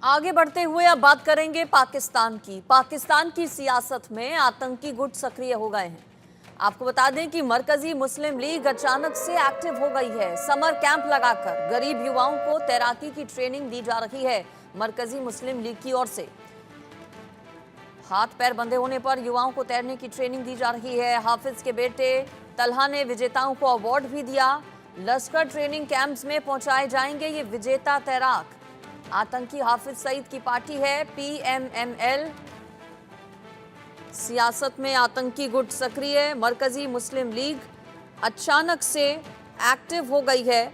आगे बढ़ते हुए अब बात करेंगे पाकिस्तान की। पाकिस्तान की सियासत में आतंकी गुट सक्रिय हो गए हैं। आपको बता दें कि मरकजी मुस्लिम लीग अचानक से एक्टिव हो गई है। समर कैंप लगाकर गरीब युवाओं को तैराकी की ट्रेनिंग दी जा रही है मरकजी मुस्लिम लीग की ओर से। हाथ पैर बंधे होने पर युवाओं को तैरने की ट्रेनिंग दी जा रही है। हाफिज के बेटे तलहा ने विजेताओं को अवार्ड भी दिया। लश्कर ट्रेनिंग कैंप्स में पहुंचाए जाएंगे ये विजेता तैराक। आतंकी हाफिज सईद की पार्टी है पीएमएमएल। सियासत में आतंकी गुट सक्रिय। मरकजी मुस्लिम लीग अचानक से एक्टिव हो गई है।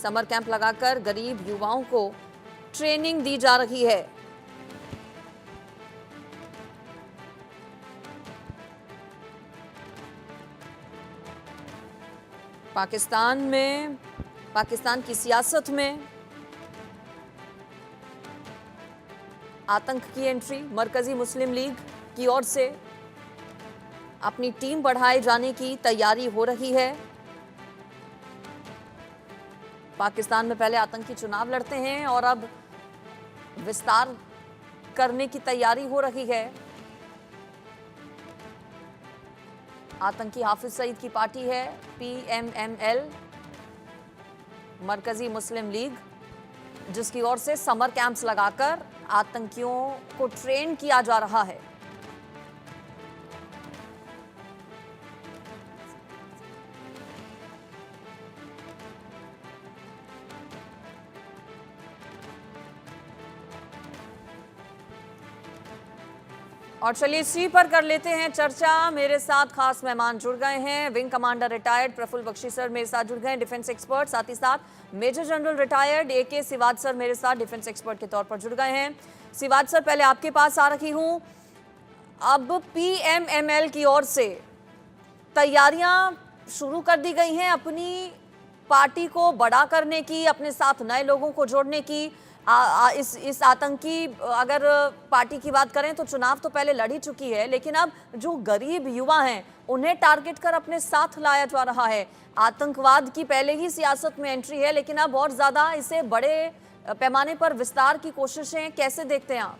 समर कैंप लगाकर गरीब युवाओं को ट्रेनिंग दी जा रही है। पाकिस्तान की सियासत में आतंक की एंट्री। मरकजी मुस्लिम लीग की ओर से अपनी टीम बढ़ाए जाने की तैयारी हो रही है। पाकिस्तान में पहले आतंकी चुनाव लड़ते हैं और अब विस्तार करने की तैयारी हो रही है। आतंकी हाफिज सईद की पार्टी है पीएमएमएल, मरकजी मुस्लिम लीग, जिसकी ओर से समर कैंप्स लगाकर आतंकियों को ट्रेन किया जा रहा है। और चलिए इसी पर कर लेते हैं चर्चा। मेरे साथ खास मेहमान जुड़ गए हैं। Wing commander retired Prafulla Bakshi sir मेरे साथ जुड़ गए हैं, डिफेंस एक्सपर्ट। साथ ही साथ major general retired AK Siwach sir मेरे साथ डिफेंस एक्सपर्ट के तौर पर जुड़ गए हैं। सिवाज सर, पहले आपके पास आ रही हूं। अब पीएमएमएल की ओर से तैयारियां शुरू कर दी गई हैं अपनी पार्टी को बड़ा करने की, अपने साथ नए लोगों को जोड़ने की। इस आतंकी अगर पार्टी की बात करें तो चुनाव तो पहले लड़ी चुकी है, लेकिन अब जो गरीब युवा हैं उन्हें टारगेट कर अपने साथ लाया जा रहा है। आतंकवाद की पहले ही सियासत में एंट्री है, लेकिन अब और ज्यादा इसे बड़े पैमाने पर विस्तार की कोशिशें कैसे देखते हैं आप?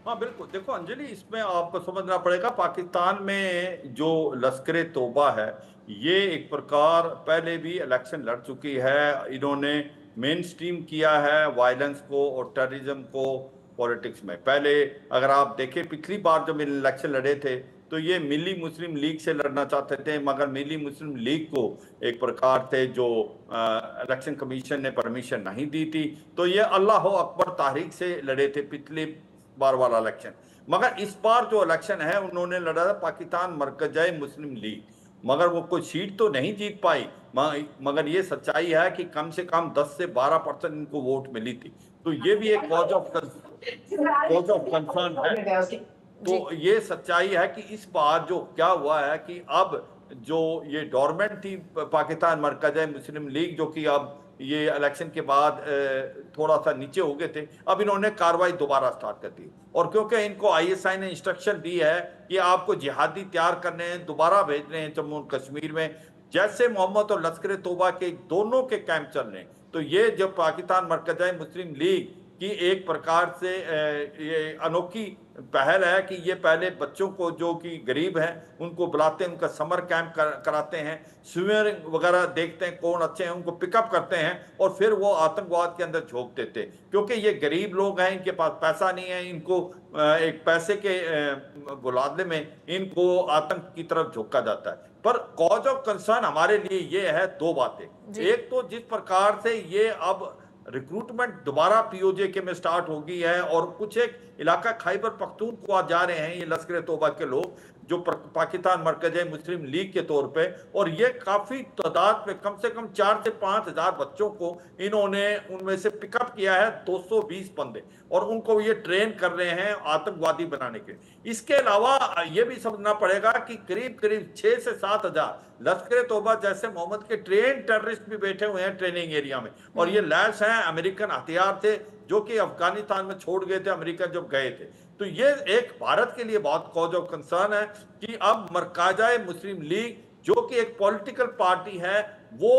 हाँ बिल्कुल, देखो अंजलि, इसमें आपको समझना पड़ेगा पाकिस्तान में जो लश्कर तोबा है ये एक प्रकार पहले भी इलेक्शन लड़ चुकी है। इन्होंने मेन स्ट्रीम किया है वायलेंस को और टेररिज्म को पॉलिटिक्स में। पहले अगर आप देखें पिछली बार जब इलेक्शन लड़े थे तो ये मिली मुस्लिम लीग से लड़ना चाहते थे, मगर मिली मुस्लिम लीग को एक प्रकार से जो इलेक्शन कमीशन ने परमिशन नहीं दी थी, तो ये अल्लाह अकबर तारीख से लड़े थे पिछले बार वाला इलेक्शन। मगर इस बार जो इलेक्शन है उन्होंने लड़ा था पाकिस्तान मरकज़ी मुस्लिम लीग, मगर वो कोई सीट तो नहीं जीत पाई। मगर ये सच्चाई है कि कम से कम 10 से 12% इनको वोट मिली थी। तो ये भी एक कॉज ऑफ कंसर्न है। तो ये सच्चाई है कि इस बार जो क्या हुआ है कि अब जो ये डोरमेंट थी पाकिस्तान मरकज़ी मुस्लिम लीग, जो कि अब ये इलेक्शन के बाद थोड़ा सा नीचे हो गए थे, अब इन्होंने कार्रवाई दोबारा स्टार्ट कर दी। और क्योंकि इनको ISI ने इंस्ट्रक्शन दी है कि आपको जिहादी तैयार करने हैं, दोबारा भेज रहे हैं जम्मू कश्मीर में, जैसे मोहम्मद और लश्कर तोबा के दोनों के कैंप चल रहे हैं। तो ये जो पाकिस्तान मरकज़ी मुस्लिम लीग की एक प्रकार से ये अनोखी पहल है कि ये पहले बच्चों को जो कि गरीब हैं उनको बुलाते हैं, उनका समर कैंप कराते हैं, स्विमिंग वगैरह देखते हैं कौन अच्छे हैं, उनको पिकअप करते हैं और फिर वो आतंकवाद के अंदर झोंक देते हैं। क्योंकि ये गरीब लोग हैं, इनके पास पैसा नहीं है, इनको एक पैसे के बुलादे में इनको आतंक की तरफ झोंका जाता है। पर कॉज ऑफ कंसर्न हमारे लिए ये है दो बातें। एक तो जिस प्रकार से ये अब रिक्रूटमेंट दोबारा POJ के में स्टार्ट हो गई है और कुछ एक इलाका खैबर पख्तूनख्वा जा रहे हैं ये लश्कर तोबा के लोग जो पाकिस्तान मरकज़ी मुस्लिम लीग के तौर पे, और ये काफी तादाद में कम से कम 4 से 5 हजार बच्चों को इन्होंने उनमें से पिकअप किया है, 220 बंदे, और उनको ये ट्रेन कर रहे हैं आतंकवादी बनाने के। इसके अलावा ये भी समझना पड़ेगा कि करीब करीब 6 से 7 हजार लश्कर तोबा जैसे मोहम्मद के ट्रेन टेररिस्ट भी बैठे हुए हैं ट्रेनिंग एरिया में, और ये लैस हैं अमेरिकन हथियार थे जो कि अफगानिस्तान में छोड़ गए थे अमेरिका जब गए थे। तो ये एक भारत के लिए बहुत कॉज ऑफ कंसर्न है कि अब मरकज़ी मुस्लिम लीग जो कि एक पॉलिटिकल पार्टी है वो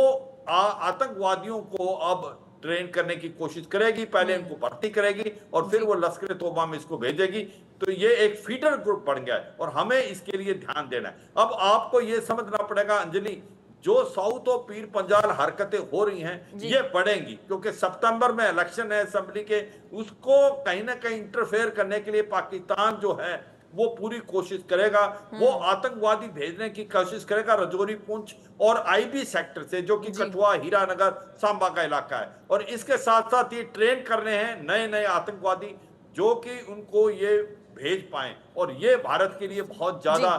आतंकवादियों को अब ट्रेन करने की कोशिश करेगी, पहले इनको भर्ती करेगी और फिर वो लश्कर तोबा में इसको भेजेगी। तो ये एक फीडर ग्रुप बन गया है और हमें इसके लिए ध्यान देना है। अब आपको ये समझना पड़ेगा अंजलि, जो साउथ और पीर पंजाल हरकतें हो रही हैं ये बढ़ेंगी, क्योंकि सितंबर में इलेक्शन है असेंबली के, उसको कहीं ना कहीं इंटरफेयर करने के लिए पाकिस्तान जो है वो पूरी कोशिश करेगा। वो आतंकवादी भेजने की कोशिश करेगा रजौरी, पुंछ और आईबी सेक्टर से, जो कि कठुआ, हीरानगर, सांबा का इलाका है। और इसके साथ साथ ये ट्रेन करने हैं नए नए आतंकवादी जो कि उनको ये भेज पाए, और ये भारत के लिए बहुत ज्यादा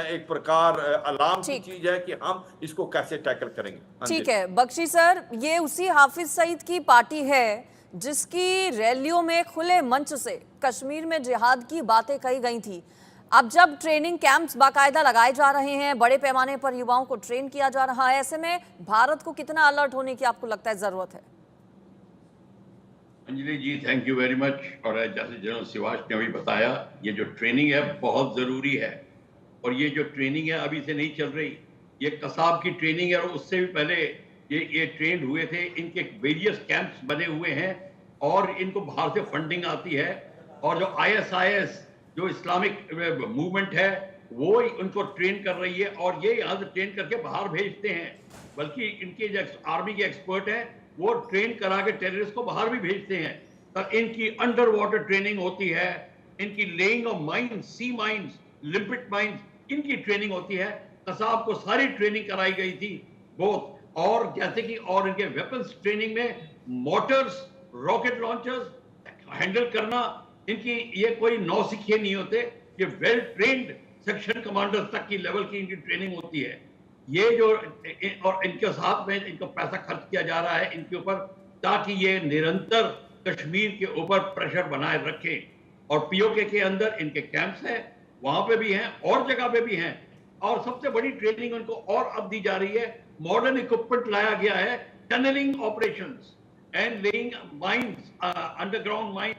एक प्रकार अलार्म की चीज है कि हम इसको कैसे टैकल करेंगे। ठीक है बख्शी सर, ये उसी हाफिज सईद की पार्टी है जिसकी रैलियों में खुले मंच से कश्मीर में जिहाद की बातें कही गई थी। अब जब ट्रेनिंग कैंप्स बाकायदा लगाए जा रहे हैं, बड़े पैमाने पर युवाओं को ट्रेन किया जा रहा है, ऐसे में भारत को कितना अलर्ट होने की आपको लगता है जरूरत है? अंजलि जी, थैंक यू वेरी मच। और जैसे जनरल सिवाच ने अभी बताया, ये जो ट्रेनिंग है बहुत ज़रूरी है, और ये जो ट्रेनिंग है अभी से नहीं चल रही, ये कसाब की ट्रेनिंग है और उससे भी पहले ये ट्रेंड हुए थे। इनके वेरियस कैंप्स बने हुए हैं और इनको बाहर से फंडिंग आती है, और जो ISIS जो इस्लामिक मूवमेंट है वो उनको ट्रेन कर रही है, और ये यहाँ से ट्रेन करके बाहर भेजते हैं। बल्कि इनके जो आर्मी के एक्सपर्ट हैं वो ट्रेन करा के टेररिस्ट को बाहर भी भेजते हैं। तो इनकी अंडर वाटर ट्रेनिंग होती है, इनकी laying of mines, sea mines, limpid mines, इनकी ट्रेनिंग होती है। कसाब को सारी ट्रेनिंग कराई गई थी बहुत, और जैसे कि और इनके वेपन्स ट्रेनिंग में मोटर्स, रॉकेट लॉन्चर्स हैंडल करना, इनकी ये कोई नौसिखिए नहीं होते, ये वेल ट्रेन्ड सेक्शन कमांडर्स तक की लेवल की इनकी ट्रेनिंग होती है। ये जो और इनके साथ में इनको पैसा खर्च किया जा रहा है इनके ऊपर, ताकि ये निरंतर कश्मीर के ऊपर प्रेशर बनाए रखें। और POK के अंदर इनके कैंप्स हैं, वहां पे भी हैं और जगह पे भी हैं, और सबसे बड़ी ट्रेनिंग उनको और अब दी जा रही है। मॉडर्न इक्विपमेंट लाया गया है, tunnelling operations and laying mines, underground mine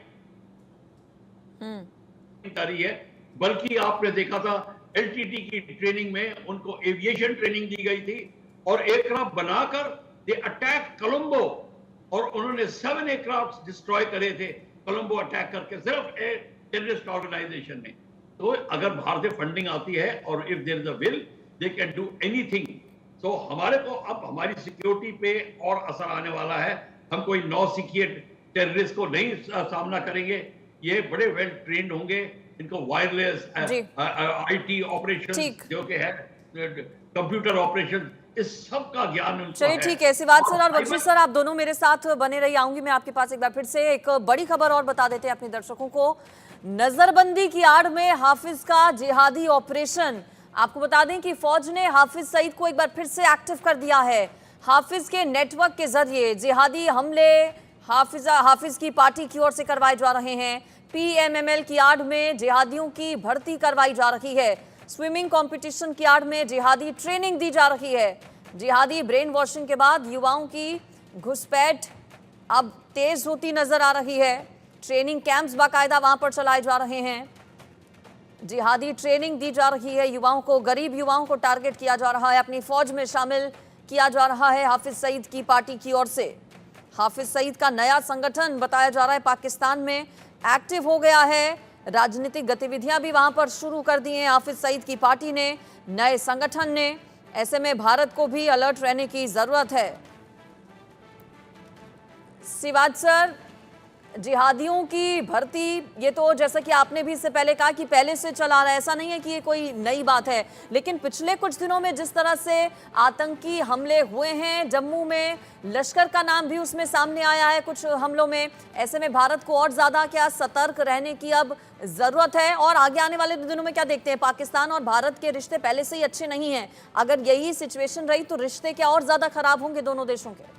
जा रही है। बल्कि आपने देखा था LTT की ट्रेनिंग में उनको एविएशन ट्रेनिंग दी गई थी, और एयरक्राफ्ट बनाकर दे अटैक कोलंबो, और उन्होंने 7 एयरक्राफ्ट डिस्ट्रॉय करे थे कोलंबो अटैक करके, सिर्फ टेररिस्ट ऑर्गेनाइजेशन ने। तो अगर बाहर से फंडिंग आती है और if there is a will they can do anything. So हमारे को अब हमारी सिक्योरिटी पे और असर आने वाला है। हम कोई नौसिखिए टेररिस्ट को नहीं सामना करेंगे, ये बड़े वेल ट्रेंड होंगे, इनको वायरलेस IT ऑपरेशन जो कि है, कंप्यूटर ऑपरेशन, इस सब का ज्ञान उनको चलिए ठीक है, सिवाच सर और बख्शी सर आप दोनों मेरे साथ बने रहिए। आऊंगी मैं आपके पास एक बार फिर से। एक बड़ी खबर और बता देते हैं अपने दर्शकों को। नजरबंदी की आड़ में हाफिज का जिहादी ऑपरेशन। आपको बता दें कि फौज ने हाफिज सईद को एक बार फिर से एक्टिव कर दिया है। हाफिज के नेटवर्क के जरिए जिहादी हमले हाफिज की पार्टी की ओर से करवाए जा रहे हैं। PMML की आड़ में जिहादियों की भर्ती करवाई जा रही है। स्विमिंग कंपटीशन की आड़ में जिहादी ट्रेनिंग दी जा रही है। जिहादी ब्रेन वॉशिंग के बाद युवाओं की घुसपैठ अब तेज होती नजर आ रही है। ट्रेनिंग कैंप्स बाकायदा वहां पर चलाए जा रहे हैं। जिहादी ट्रेनिंग दी जा रही है युवाओं को, गरीब युवाओं को टारगेट किया जा रहा है, अपनी फौज में शामिल किया जा रहा है हाफिज सईद की पार्टी की ओर से। हाफिज सईद का नया संगठन बताया जा रहा है पाकिस्तान में एक्टिव हो गया है। राजनीतिक गतिविधियां भी वहां पर शुरू कर दी हैं हाफिज सईद की पार्टी ने, नए संगठन ने। ऐसे में भारत को भी अलर्ट रहने की जरूरत है। सिवाज सर, जिहादियों की भर्ती, ये तो जैसा कि आपने भी इससे पहले कहा कि पहले से चला रहा है, ऐसा नहीं है कि ये कोई नई बात है। लेकिन पिछले कुछ दिनों में जिस तरह से आतंकी हमले हुए हैं, जम्मू में लश्कर का नाम भी उसमें सामने आया है कुछ हमलों में, ऐसे में भारत को और ज्यादा क्या सतर्क रहने की अब जरूरत है? और आगे आने वाले दिनों में क्या देखते हैं? पाकिस्तान और भारत के रिश्ते पहले से ही अच्छे नहीं हैं, अगर यही सिचुएशन रही तो रिश्ते क्या और ज्यादा खराब होंगे दोनों देशों के?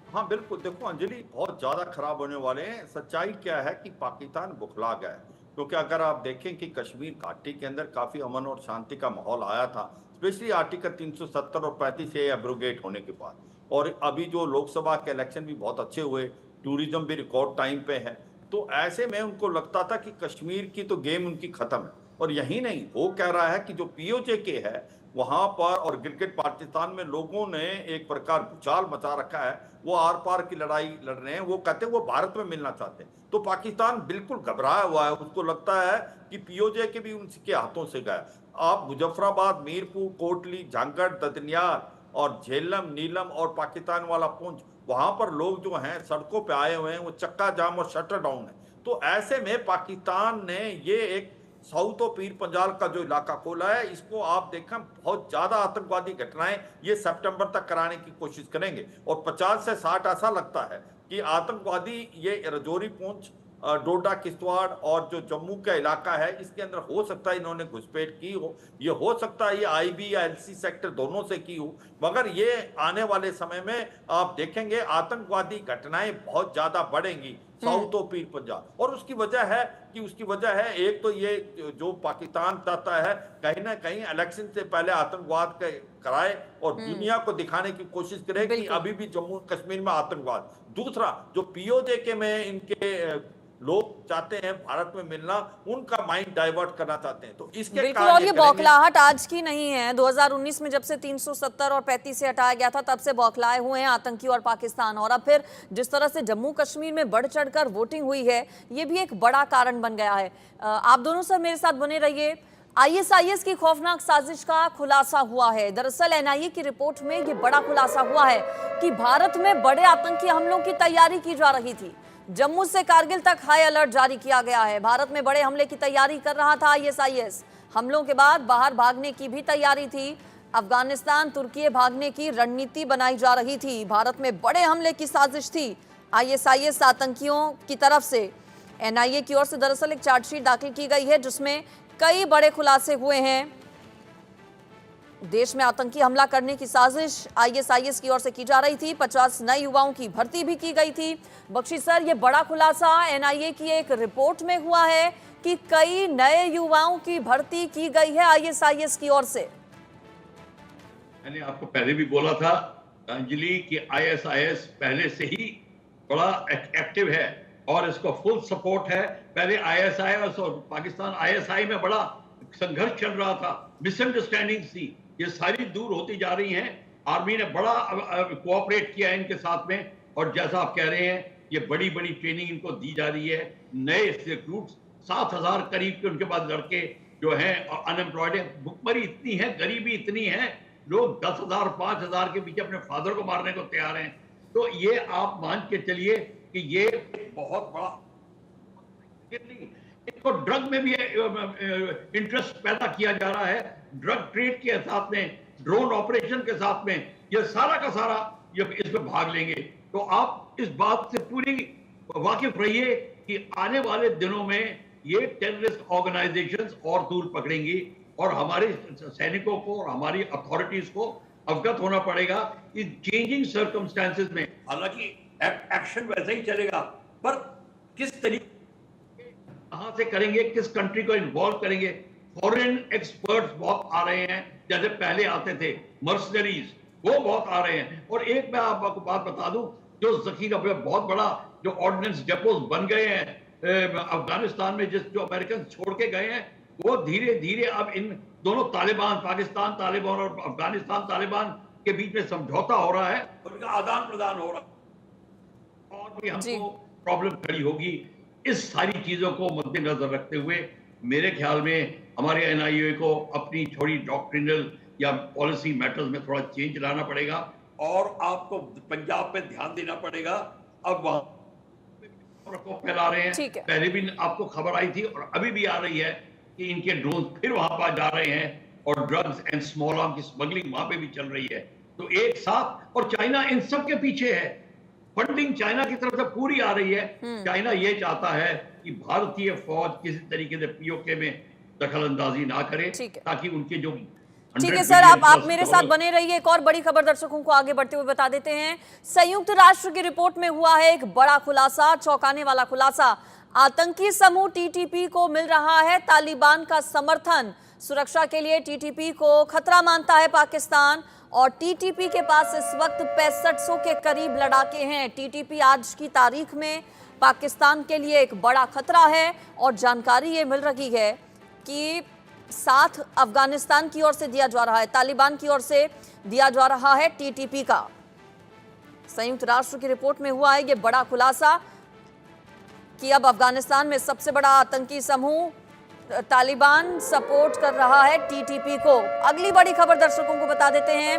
हाँ बिल्कुल, देखो अंजलि, बहुत ज्यादा खराब होने वाले हैं। सच्चाई क्या है कि पाकिस्तान बुखला गया है, क्योंकि अगर आप देखें कि कश्मीर घाटी के अंदर काफी अमन और शांति का माहौल आया था, स्पेशली आर्टिकल 370 और 35 से एब्रोगेट होने के बाद, और अभी जो लोकसभा के इलेक्शन भी बहुत अच्छे हुए, टूरिज्म भी रिकॉर्ड टाइम पे है, तो ऐसे में उनको लगता था कि कश्मीर की तो गेम उनकी खत्म है। और यही नहीं, वो कह रहा है कि जो POK है वहां पर और गिलगित बाल्टिस्तान में लोगों ने एक प्रकार भूचाल मचा रखा है। वो आर पार की लड़ाई लड़ रहे हैं, वो कहते हैं वो भारत में मिलना चाहते हैं। तो पाकिस्तान बिल्कुल घबराया हुआ है, उसको लगता है कि पीओजे के भी उनके हाथों से गया। आप मुजफ्फराबाद, मीरपुर, कोटली, झांगड़, ददनियार और झेलम, नीलम और पाकिस्तान वाला पुंछ, वहां पर लोग जो हैं सड़कों पे आए हुए हैं, वो चक्का जाम और शटर डाउन है। तो ऐसे में पाकिस्तान ने ये एक साउथ और पीर पंजाल का जो इलाका खोला है, इसको आप देखें बहुत ज्यादा आतंकवादी घटनाएं ये सितंबर तक कराने की कोशिश करेंगे। और 50 से 60 ऐसा लगता है कि आतंकवादी ये रजौरी, पुंछ, डोडा, किश्तवाड़ और जो जम्मू का इलाका है, इसके अंदर हो सकता है इन्होंने घुसपैठ की हो। ये हो सकता है ये आईबी या एलसी सेक्टर दोनों से की हो। मगर ये आने वाले समय में आप देखेंगे आतंकवादी घटनाएं बहुत ज्यादा बढ़ेंगी साउथ और पीर पंजाब। और उसकी वजह है एक तो ये जो पाकिस्तान चाहता है कहीं ना कहीं इलेक्शन से पहले आतंकवाद कराए और दुनिया को दिखाने की कोशिश करे कि अभी भी जम्मू कश्मीर में आतंकवाद। दूसरा, जो पीओजे के में इनके लोग चाहते हैं भारत में मिलना, उनका माइंड डाइवर्ट करना चाहते हैं। तो इसके बिल्कुल, और ये बौखलाहट आज की नहीं है। 2019 में जब से 370 और 35 से हटाया गया था, तब से बौखलाए हुए हैं आतंकी और पाकिस्तान। और अब फिर जिस तरह से जम्मू कश्मीर में बढ़ चढ़कर वोटिंग हुई है, ये भी एक बड़ा कारण बन गया है। आप दोनों सर मेरे साथ बने रहिए। आईएसआईएस की खौफनाक साजिश का खुलासा हुआ है। दरअसल एनआईए की रिपोर्ट में ये बड़ा खुलासा हुआ है कि भारत में बड़े आतंकी हमलों की तैयारी की जा रही थी। जम्मू से कारगिल तक हाई अलर्ट जारी किया गया है। भारत में बड़े हमले की तैयारी कर रहा था आईएसआईएस। हमलों के बाद बाहर भागने की भी तैयारी थी। अफगानिस्तान, तुर्की भागने की रणनीति बनाई जा रही थी। भारत में बड़े हमले की साजिश थी आईएसआईएस आतंकियों की तरफ से। एनआईए की ओर से दरअसल एक चार्जशीट दाखिल की गई है, जिसमें कई बड़े खुलासे हुए हैं। देश में आतंकी हमला करने की साजिश आईएसआईएस की ओर से की जा रही थी। 50 नए युवाओं की भर्ती भी की गई थी। बख्शी सर, ये बड़ा खुलासा एनआईए की एक रिपोर्ट में हुआ है कि कई नए युवाओं की भर्ती की गई है आईएसआईएस की ओर से। मैंने आपको पहले भी बोला था अंजलि कि आईएसआईएस पहले से ही बड़ा एक्टिव है और इसको फुल सपोर्ट है। पहले आईएसआईएस और पाकिस्तान आईएसआई में बड़ा संघर्ष चल रहा था, मिसअंडरस्टैंडिंग थी, ये सारी दूर होती जा रही हैं। आर्मी ने बड़ा कोऑपरेट किया है इनके साथ में। और जैसा आप कह रहे हैं, ये बड़ी बड़ी ट्रेनिंग इनको दी जा रही है। नए रिक्रूट्स 7,000 करीब के उनके पास लड़के जो हैं अनएम्प्लॉयड है। भुखमरी इतनी है, गरीबी इतनी है, लोग 10,000 5,000 के पीछे अपने फादर को मारने को तैयार हैं। तो ये आप मान के चलिए कि ये बहुत बड़ा, इनको ड्रग में भी इंटरेस्ट पैदा किया जा रहा है। ड्रग ट्रेड के साथ में, ड्रोन ऑपरेशन के साथ में, ये सारा का सारा ये इसमें भाग लेंगे। तो आप इस बात से पूरी वाकिफ रहिए कि आने वाले दिनों में ये टेररिस्ट ऑर्गेनाइजेशंस और तूल पकड़ेंगी और हमारे सैनिकों को और हमारी अथॉरिटीज को अवगत होना पड़ेगा इस चेंजिंग सर्कमस्टेंसेस में। हालांकि एक्शन वैसे ही चलेगा, पर किस तरीके कहां से करेंगे, किस कंट्री को इन्वॉल्व करेंगे। फॉरेन एक्सपर्ट्स बहुत आ रहे हैं, जैसे पहले आते थे मर्सनरीज, वो बहुत आ रहे हैं। और एक मैं आपको बात बता दूं, जो जखीरा बहुत बड़ा जो ऑर्डिनेंस डेपोज बन गए हैं अफगानिस्तान में, जो अमेरिकन छोड़ के गए हैं, वो धीरे धीरे अब इन दोनों तालिबान, पाकिस्तान तालिबान और अफगानिस्तान तालिबान के बीच में समझौता हो रहा है, उनका आदान प्रदान हो रहा है और भी हमको प्रॉब्लम खड़ी होगी। इस सारी चीजों को मद्देनजर रखते हुए मेरे ख्याल में हमारे एनआईए को अपनी थोड़ी डॉक्ट्रिनल या पॉलिसी मैटर्स में थोड़ा चेंज लाना पड़ेगा और आपको पंजाब पे ध्यान देना पड़ेगा। अब वहां फैला रहे हैं, पहले भी आपको खबर आई थी और अभी भी आ रही है कि इनके ड्रोन फिर वहां पर जा रहे हैं और ड्रग्स एंड स्मॉल आर्म की स्मगलिंग वहां पे भी चल रही है। तो एक साथ, और चाइना इन सब के पीछे है, फंडिंग चाइना की तरफ से पूरी आ रही है। चाइना ये चाहता है कि भारतीय फौज किसी तरीके से पीओके में दखल अंदाजी ना करे, ताकि उनके जो ठीक है सर, आप मेरे साथ बने रहिए। एक और बड़ी खबर दर्शकों को आगे बढ़ते हुए बता देते हैं। संयुक्त राष्ट्र की रिपोर्ट में हुआ है एक बड़ा खुलासा, चौंकाने वाला खुलासा। आतंकी समूह टीटीपी को मिल रहा है तालिबान का समर्थन। सुरक्षा के लिए टीटीपी को खतरा मानता है पाकिस्तान और टीटीपी के पास इस वक्त 6500 के करीब लड़ाके हैं। टीटीपी आज की तारीख में पाकिस्तान के लिए एक बड़ा खतरा है और जानकारी ये मिल रही है कि साथ अफगानिस्तान की ओर से दिया जा रहा है, तालिबान की ओर से दिया जा रहा है टीटीपी का। संयुक्त राष्ट्र की रिपोर्ट में हुआ है ये बड़ा खुलासा कि अब अफगानिस्तान में सबसे बड़ा आतंकी समूह तालिबान सपोर्ट कर रहा है टीटीपी को। अगली बड़ी खबर दर्शकों को बता देते हैं,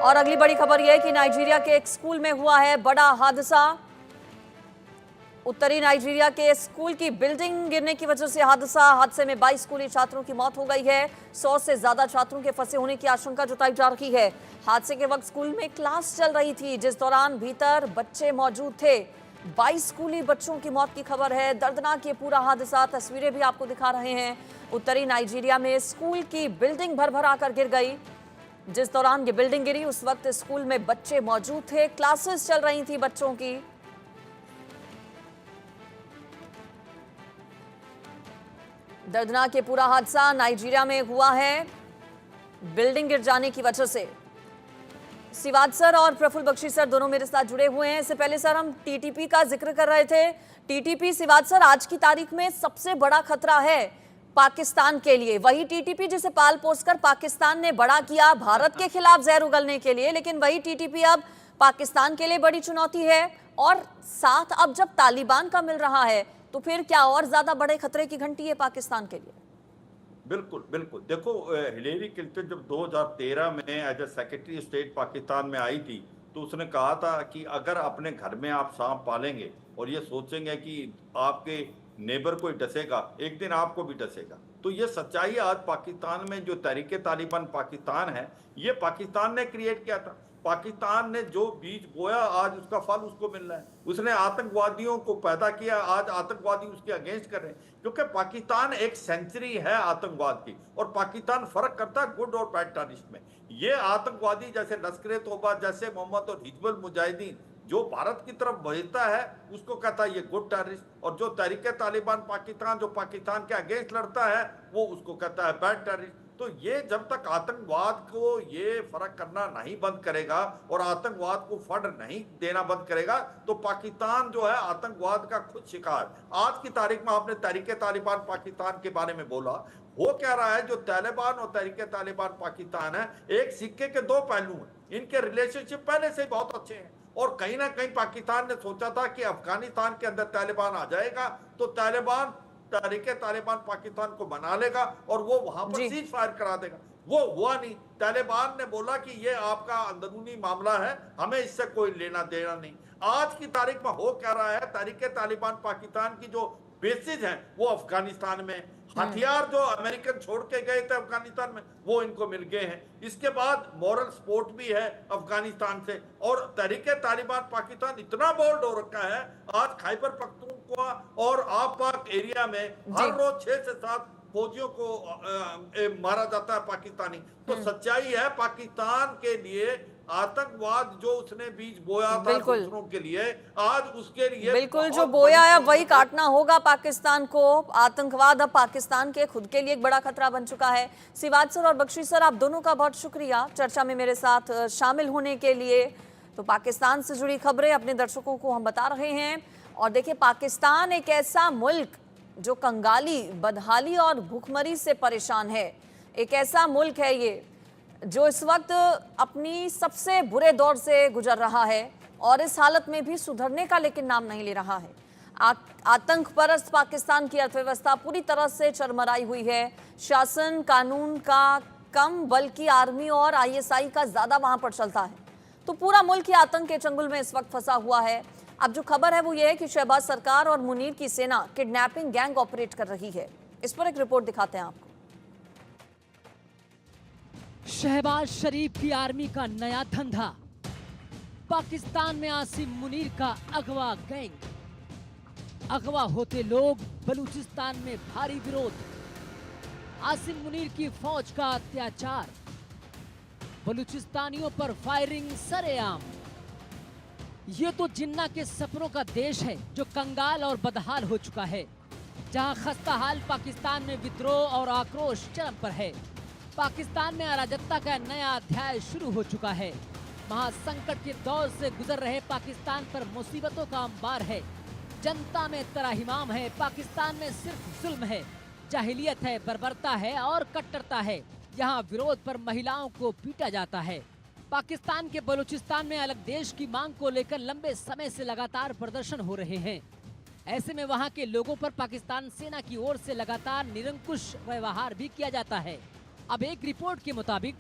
और अगली बड़ी खबर यह है कि नाइजीरिया के एक स्कूल में हुआ है बड़ा हादसा। उत्तरी नाइजीरिया के स्कूल की बिल्डिंग गिरने की वजह से हादसे में 22 स्कूली छात्रों की मौत हो गई है। 100 से ज्यादा छात्रों के फंसे होने की आशंका जताई जा रही है। हादसे के वक्त स्कूल में क्लास चल रही थी, जिस दौरान भीतर बच्चे मौजूद थे। 22 स्कूली बच्चों की मौत की खबर है। दर्दनाक ये पूरा हादसा, तस्वीरें भी आपको दिखा रहे हैं। उत्तरी नाइजीरिया में स्कूल की बिल्डिंग भरभरा कर गिर गई। जिस दौरान ये बिल्डिंग गिरी उस वक्त स्कूल में बच्चे मौजूद थे, क्लासेस चल रही थी बच्चों की। दर्दनाक ये पूरा हादसा नाइजीरिया में हुआ है बिल्डिंग गिर जाने की वजह से। सिवाज सर और प्रफुल्ल बख्शी सर दोनों मेरे साथ जुड़े हुए हैं। इससे पहले सर हम टीटीपी का जिक्र कर रहे थे। टीटीपी सिवाज सर आज की तारीख में सबसे बड़ा खतरा है पाकिस्तान के लिए। वही टीटीपी जिसे पाल पोस कर पाकिस्तान ने बड़ा किया भारत के खिलाफ जहर उगलने के लिए, लेकिन वही टीटीपी अब पाकिस्तान के लिए बड़ी चुनौती है। और साथ अब जब तालिबान का मिल रहा है तो फिर क्या और ज्यादा बड़े खतरे की घंटी है पाकिस्तान के लिए? बिल्कुल बिल्कुल। देखो, हिलेरी क्लिंटन जब 2013 में as a secretary state Pakistan में आई थी तो उसने कहा था कि अगर अपने घर में आप सांप पालेंगे और ये सोचेंगे कि आपके नेबर को डसेगा, एक दिन आपको भी डसेगा। तो ये सच्चाई आज पाकिस्तान में जो तहरीके तालिबान पाकिस्तान है, ये पाकिस्तान ने क्रिएट किया था। पाकिस्तान ने जो बीज बोया आज उसका फल उसको मिल रहा है। उसने आतंकवादियों को पैदा किया, आज आतंकवादी उसके अगेंस्ट कर रहे हैं, क्योंकि पाकिस्तान एक सेंचुरी है आतंकवाद की। और पाकिस्तान फर्क करता है गुड और बैड टेररिस्ट में। ये आतंकवादी जैसे लश्कर तोबा, जैसे मोहम्मद और हिजबुल मुजाहिदीन जो भारत की तरफ भेजता है उसको कहता है ये गुड टेररिस्ट, और जो तहरीके तालिबान पाकिस्तान जो पाकिस्तान के अगेंस्ट लड़ता है वो उसको कहता है बैड टेररिस्ट। तो ये जब तक आतंकवाद को ये फर्क करना नहीं बंद करेगा और आतंकवाद को फंड नहीं देना बंद करेगा तो पाकिस्तान जो है आतंकवाद का खुद शिकार। आज की तारीख में आपने तहरीके तालिबान पाकिस्तान के बारे में बोला, हो क्या रहा है? जो तालिबान और तहरीके तालिबान पाकिस्तान है, एक सिक्के के दो पहलू हैं। इनके रिलेशनशिप पहले से बहुत अच्छे हैं और कहीं ना कहीं पाकिस्तान ने सोचा था कि अफगानिस्तान के अंदर तालिबान आ जाएगा तो तालिबान तहरीके तालिबान पाकिस्तान को बना लेगा और वो वहां पर सीज फायर करा देगा। वो हुआ नहीं। तालिबान ने बोला कि ये आपका अंदरूनी मामला है, हमें इससे कोई लेना देना नहीं। आज की तारीख में हो क्या रहा है? तहरीके तालिबान पाकिस्तान की जो बेसिस हैं वो अफगानिस्तान में, हथियार जो अमेरिकन छोड़ के गए थे अफगानिस्तान में वो इनको मिल गए हैं। इसके बाद मॉरल सपोर्ट भी है अफगानिस्तान से। और तहरीके तालिबान पाकिस्तान इतना बोल्ड हो रखा है, आज खैबर पख्तूनख्वा और आप एरिया में हर रोज 6 से 7 फौजियों को मारा जाता है पाकिस्तानी। तो सच्चाई है पाकिस्तान के लिए आतंकवाद जो उसने बीज बोया था दूसरों के लिए, आज उसके लिए बिल्कुल जो बोया है वही काटना होगा पाकिस्तान को। आतंकवाद अब पाकिस्तान के खुद के लिए एक बड़ा खतरा बन चुका है। सिवाज सर और बख्शी सर, आप दोनों का बहुत शुक्रिया चर्चा में मेरे साथ शामिल होने के लिए। तो पाकिस्तान से जुड़ी खबरें अपने दर्शकों को हम बता रहे हैं। और देखिए, पाकिस्तान एक ऐसा मुल्क जो कंगाली, बदहाली और भूखमरी से परेशान है। एक ऐसा मुल्क है ये जो इस वक्त अपनी सबसे बुरे दौर से गुजर रहा है और इस हालत में भी सुधरने का लेकिन नाम नहीं ले रहा है। आतंक परस्त पाकिस्तान की अर्थव्यवस्था पूरी तरह से चरमराई हुई है। शासन कानून का कम बल्कि आर्मी और आईएसआई का ज्यादा वहां पर चलता है। तो पूरा मुल्क ही आतंक के चंगुल में इस वक्त फंसा हुआ है। अब जो खबर है वो ये है कि शहबाज सरकार और मुनीर की सेना किडनैपिंग गैंग ऑपरेट कर रही है। इस पर एक रिपोर्ट दिखाते हैं आपको। शहबाज शरीफ की आर्मी का नया धंधा, पाकिस्तान में आसिम मुनीर का अगवा गैंग। अगवा होते लोग, बलूचिस्तान में भारी विरोध। आसिम मुनीर की फौज का अत्याचार, बलूचिस्तानियों पर फायरिंग सरेआम। ये तो जिन्ना के सपनों का देश है जो कंगाल और बदहाल हो चुका है, जहां खस्ता हाल पाकिस्तान में विद्रोह और आक्रोश चरम पर है। पाकिस्तान में अराजकता का नया अध्याय शुरू हो चुका है। महासंकट के दौर से गुजर रहे पाकिस्तान पर मुसीबतों का अंबार है। जनता में तराहिमाम है, पाकिस्तान में सिर्फ जुल्म है। जाहिलियत है, बर्बरता है और कट्टरता है। यहाँ विरोध पर महिलाओं को पीटा जाता है। पाकिस्तान के बलूचिस्तान में अलग देश की मांग को लेकर लंबे समय से लगातार प्रदर्शन हो रहे हैं। ऐसे में वहाँ के लोगों पर पाकिस्तान सेना की ओर से लगातार निरंकुश व्यवहार भी किया जाता है। अब एक रिपोर्ट के मुताबिक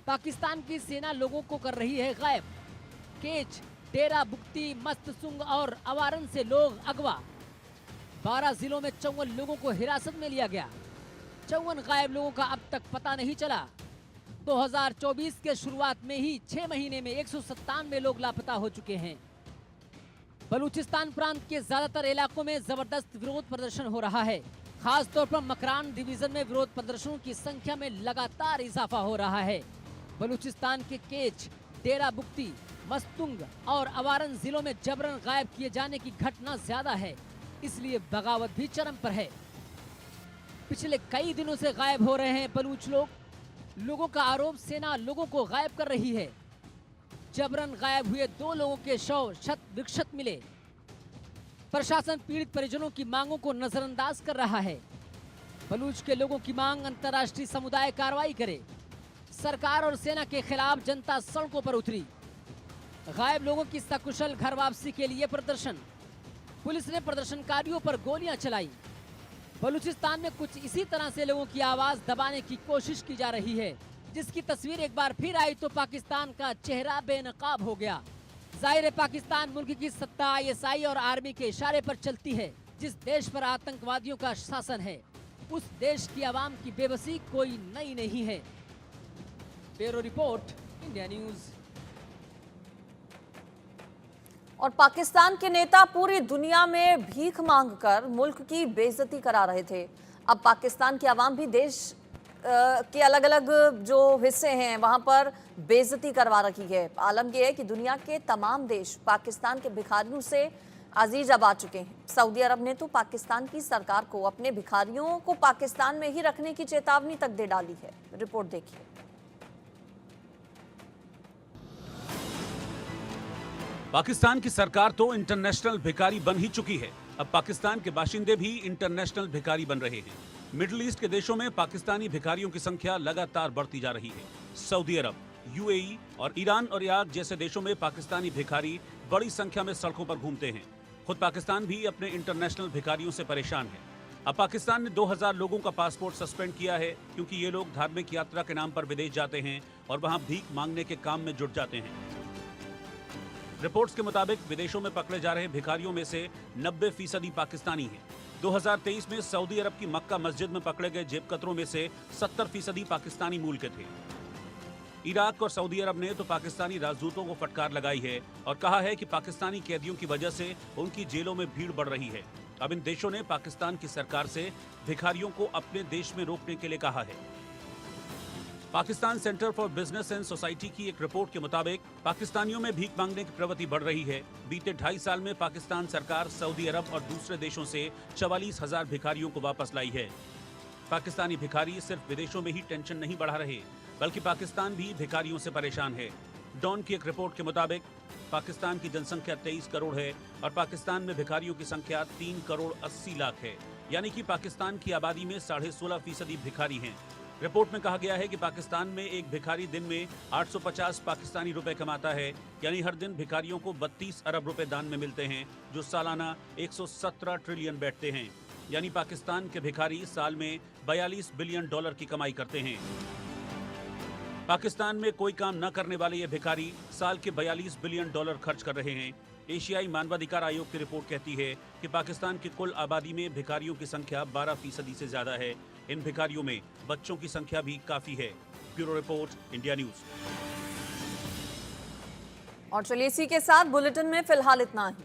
पाकिस्तान की सेना लोगों को कर रही है गायब। केच, डेरा बुक्ती, मस्तसुंग और अवारन से लोग अगवा। 12 जिलों में 54 लोगों को हिरासत में लिया गया। 54 गायब लोगों का अब तक पता नहीं चला। 2024 के शुरुआत में ही 6 महीने में 197 लोग लापता हो चुके हैं। बलूचिस्तान प्रांत के ज्यादातर इलाकों में जबरदस्त विरोध प्रदर्शन हो रहा है। खास तौर पर मकरान डिवीजन में विरोध प्रदर्शनों की संख्या में लगातार इजाफा हो रहा है। बलूचिस्तान के केच, डेरा बुक्ती, मस्तुंग और अवारन जिलों में जबरन गायब किए जाने की घटना ज्यादा है, इसलिए बगावत भी चरम पर है। पिछले कई दिनों से गायब हो रहे हैं बलूच लोग। लोगों का आरोप सेना लोगों को गायब कर रही है। जबरन गायब हुए 2 लोगों के शव शत विक्षत मिले। प्रशासन पीड़ित परिजनों की मांगों को नजरअंदाज कर रहा है। बलूच के लोगों की मांग अंतर्राष्ट्रीय समुदाय कार्रवाई करे। सरकार और सेना के खिलाफ जनता सड़कों पर उतरी। गायब लोगों की सकुशल घर वापसी के लिए प्रदर्शन। पुलिस ने प्रदर्शनकारियों पर गोलियां चलाई। बलूचिस्तान में कुछ इसी तरह से लोगों की आवाज दबाने की कोशिश की जा रही है, जिसकी तस्वीर एक बार फिर आई तो पाकिस्तान का चेहरा बेनकाब हो गया। जाहिर है पाकिस्तान मुल्क की सत्ता ISI और आर्मी के इशारे पर चलती है। जिस देश पर आतंकवादियों का शासन है, उस देश की आवाम की बेबसी कोई नई नहीं है। Bureau report, India news. और पाकिस्तान के नेता पूरी दुनिया में भीख मांगकर मुल्क की बेइज्जती करा रहे थे। अब पाकिस्तान की आवाम भी देश के अलग अलग जो हिस्से हैं वहां पर बेइज्जती करवा रखी है। आलम यह है कि दुनिया के तमाम देश पाकिस्तान के भिखारियों से अजीज अब आ चुके हैं। सऊदी अरब ने तो पाकिस्तान की सरकार को अपने भिखारियों को पाकिस्तान में ही रखने की चेतावनी तक दे डाली है। रिपोर्ट देखिए। पाकिस्तान की सरकार तो इंटरनेशनल भिखारी बन ही चुकी है। अब पाकिस्तान के बाशिंदे भी इंटरनेशनल भिखारी बन रहे हैं। मिडिल ईस्ट के देशों में पाकिस्तानी भिखारियों की संख्या लगातार बढ़ती जा रही है। सऊदी अरब, UAE और ईरान और इराक जैसे देशों में पाकिस्तानी भिखारी बड़ी संख्या में सड़कों पर घूमते हैं। खुद पाकिस्तान भी अपने इंटरनेशनल भिखारियों से परेशान है। अब पाकिस्तान ने 2000 लोगों का पासपोर्ट सस्पेंड किया है, क्योंकि ये लोग धार्मिक यात्रा के नाम पर विदेश जाते हैं और वहां भीख मांगने के काम में जुट जाते हैं। रिपोर्ट्स के मुताबिक विदेशों में पकड़े जा रहे भिखारियों में से 90% पाकिस्तानी हैं। 2023 में सऊदी अरब की मक्का मस्जिद में पकड़े गए जेबकतरों में से 70% पाकिस्तानी मूल के थे। इराक और सऊदी अरब ने तो पाकिस्तानी राजदूतों को फटकार लगाई है और कहा है कि पाकिस्तानी कैदियों की वजह से उनकी जेलों में भीड़ बढ़ रही है। अब इन देशों ने पाकिस्तान की सरकार से भिखारियों को अपने देश में रोकने के लिए कहा है। Pakistan centre for business and society की एक रिपोर्ट के मुताबिक पाकिस्तानियों में भीख मांगने की प्रवृत्ति बढ़ रही है। बीते 2.5 साल में पाकिस्तान सरकार सऊदी अरब और दूसरे देशों से 44,000 भिखारियों को वापस लाई है। पाकिस्तानी भिखारी सिर्फ विदेशों में ही टेंशन नहीं बढ़ा रहे, बल्कि पाकिस्तान भी भिखारियों से परेशान है। डॉन की एक रिपोर्ट के मुताबिक पाकिस्तान की जनसंख्या 23 करोड़ है और पाकिस्तान में भिखारियों की संख्या 3 करोड़ 80 लाख है, यानी कि पाकिस्तान की आबादी में 16.5% भिखारी हैं। रिपोर्ट में कहा गया है कि पाकिस्तान में एक भिखारी दिन में 850 पाकिस्तानी रुपए कमाता है, यानी हर दिन भिखारियों को 32 अरब रुपए दान में मिलते हैं, जो सालाना 117 ट्रिलियन बैठते हैं। यानी पाकिस्तान के भिखारी साल में $42 बिलियन की कमाई करते हैं। पाकिस्तान में कोई काम न करने वाले ये भिखारी साल के $42 बिलियन खर्च कर रहे हैं। एशियाई मानवाधिकार आयोग की रिपोर्ट कहती है कि पाकिस्तान की कुल आबादी में भिखारियों की संख्या 12% से ज्यादा है। इन भिखारियों में बच्चों की संख्या भी काफी है। Bureau report, India news. और चलिए इसी के साथ बुलेटिन में फिलहाल इतना ही।